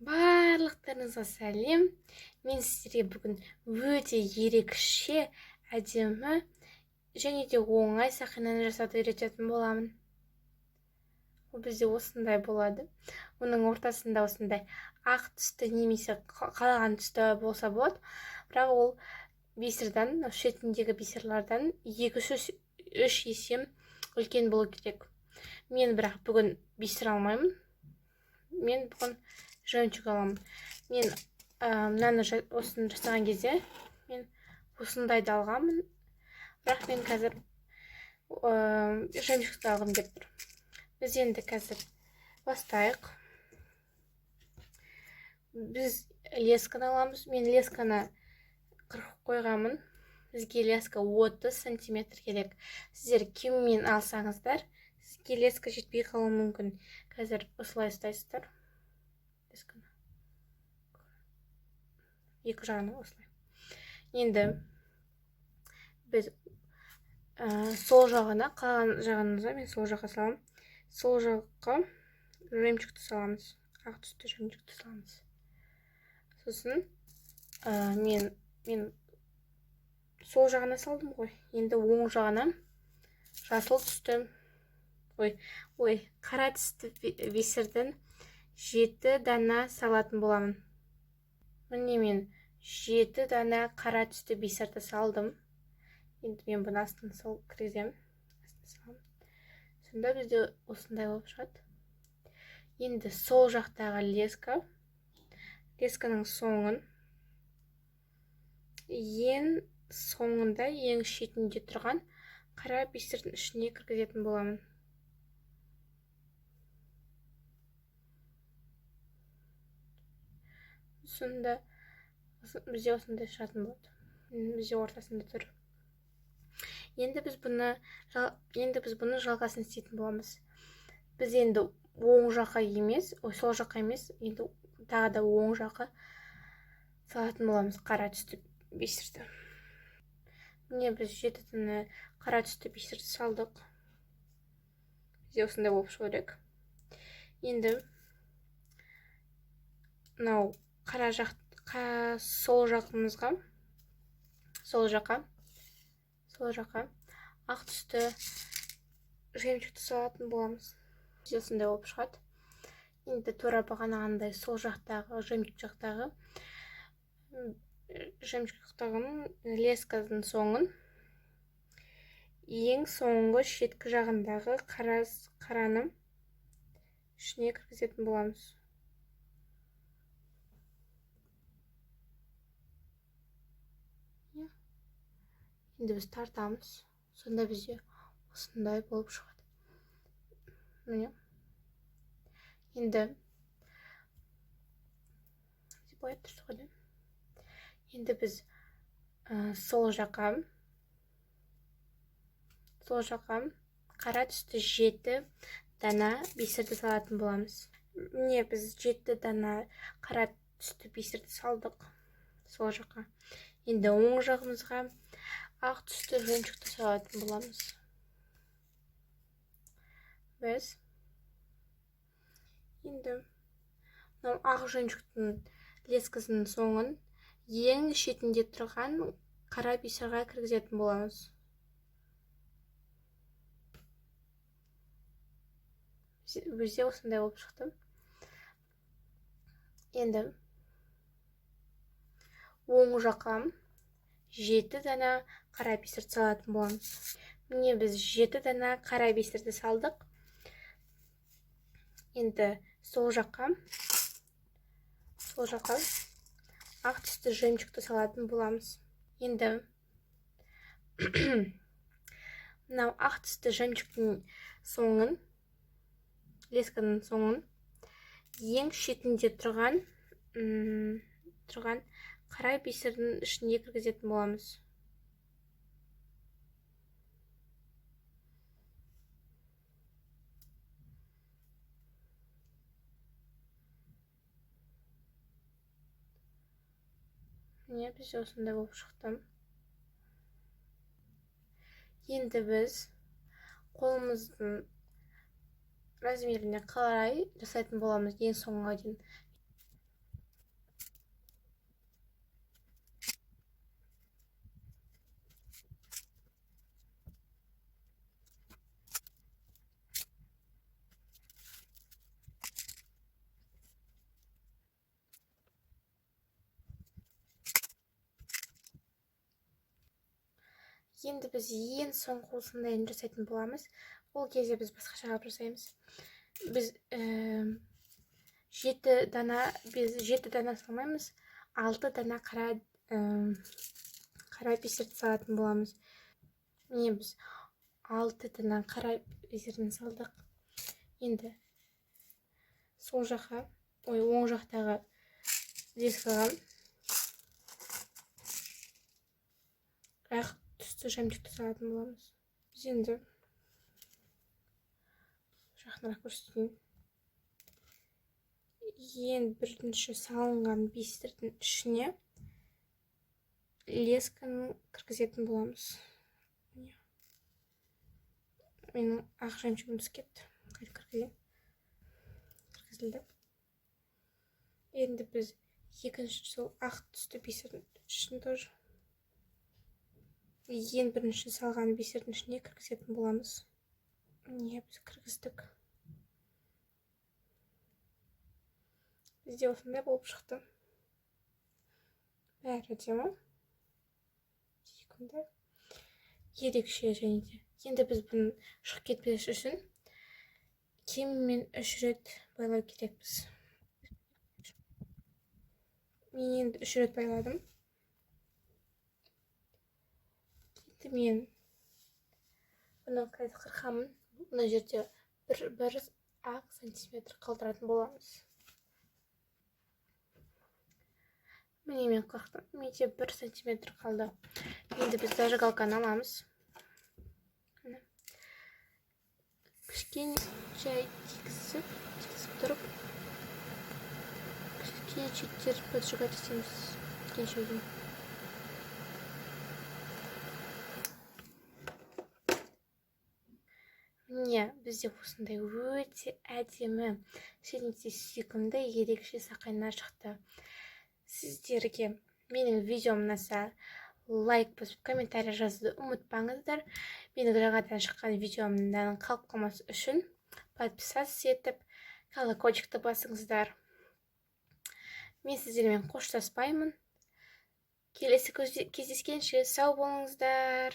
Барлықтарыңызға сәлем. Мен сіздерге бүгін өте ерекше, әдемі және де оңай сақинаны жасауды үйрететін боламын. Ол бізде осындай болады. Оның ортасында осындай ақ түсті немесе қалаған түсті болса болады. Бірақ ол бисерден, шетіндегі бисерлерден 2-3 есе үлкен болу керек. Мен бірақ бүгін бисер алмаймын. Мен бүгін жемчуг аламын. Мен мынаны осыны жасаған кезде мен осындайды алғанмын. Бірақ мен қазір жемчугты алғым келіп тұр. Біз енді қазір бастайық. Біз лесканы аламыз. Мен лесканы 40 қойғанмын. Бізге леска 30 сантиметр керек. Сіздер кеммен алсаңыздар, сізге леска жетпей қалуы мүмкін. Қазір осылай ұстайсыздар. Екі жағына осылай. Енді біз сол жағына, қалған жағымызға мен сол жаққа саламын. Сол жаққа жемчугты саламыз. Ақ түсті жемчугты саламыз. Сосын мен сол жағына салдым ғой. Енді оң жағына жасыл түсті, қара түсті бисерден 7 дана салатын боламын. Міне мен 7 дана қара түсті бисерді салдым. Енді мен бұны астын кіргіземін. Сонда бізде осындай болып шығады. Енді сол жақтағы лесканың соңын ең соңында, ең шетінде тұрған қара бисердің ішіне кіргізетін боламын. Сонда бізде осындай шығатын болады. Бізде ортасында тұр. Енді біз бұны жалғасын істейтін боламыз. Біз енді оң жаққа емес, сол жаққа емес, енді тағы да оң жаққа салатын боламыз қара түсті бисерді. Міне біз 7 дана қара түсті бисерді салдық. Бізде осындай болып шығу керек. Енді мынау сол жаққа ақ түсті жемчугті салатын боламыз. Бізде осындай болып шығады. Енді тура бағанағындай сол жақтағы жемчугтағы лесканың соңын ең соңғы шеткі жағындағы қараны ішіне кіргізетін боламыз. Енді біз тартамыз. Сонда бізде осындай болып шығады. Міне. Енді біз сол жаққа қара түсті 7 дана бисерді салатын боламыз. Міне біз 7 дана қара түсті бисерді салдық сол жаққа. Енді оң жағымызға ақ түсті жемчугті салатын боламыз. Біз енді ақ жемчугтың лескасының соңын ең шетінде тұрған қара бисерға кіргізетін боламыз. Бізде осындай болып шықты. Енді оң жаққа 7 дана қара бисерді салатын боламыз. Міне біз 7 дана қара бисерді салдық. Енді сол жаққа ақ түсті жемчугті салатын боламыз. Енді мынау ақ түсті жемчугтың соңын, лесканың соңын ең шетінде тұрған қара бисердің ішіне кіргізетін боламыз. Міне бізде осындай болып шықты. Енді біз қолымыздың размеріне қарай жасайтын боламыз ең соңына дейін. Енді біз ең соңғы осындайын жасайтын боламыз. Ол кезде біз басқаша қылып жасаймыз. Біз 7 дана салмаймыз, 6 дана қара бисерді салатын боламыз. Міне біз 6 дана қара бисерден салдық. Енді сол жаққа, оң жақтағы дискаға ақ түсті жемчугті салатын боламыз. Біз енді жақынырақ көрсетейін. Ең бірінші салынған бисердің ішіне лесканы кіргізетін боламыз. Менің ақ жемчугім кетті. Кіргізілді. Енді біз екінші сол ақ түсті бисердің ішін тоже ең бірінші салған бисердің ішіне кіргізетін боламыз. Міне біз кіргіздік. Бізде осындай болып шықты. Бәрі әдемі. Секунда. Ерекше және де. Енді біз бұны шығып кетпес үшін кемімен 3 рет байлау керекпіз. Мен енді 3 рет байладым. Енді мен бұны қайта қырқамын. Бұны жерде бір ақ сантиметр қалдыратын боламыз. Міне мен қырықтым. Менде 1 сантиметр қалды. Енді біз зажигалканы аламыз. Кішкене жай тигізіп тұрып, кішкене читтер поджигать етеміз. Кешеуден. Міне бізде осындай өте әдемі, және де сүйкімді ерекше сақина шықты. Сіздерге менің видеом ұнаса, лайк басып, комментарий жазуды ұмытпаңыздар. Менің жаңадан шыққан видеомдан қалып қалмас үшін подписаться етіп, колокольчикті басыңыздар. Мен сіздермен қоштаспаймын. Келесі кездескенше сау болыңыздар.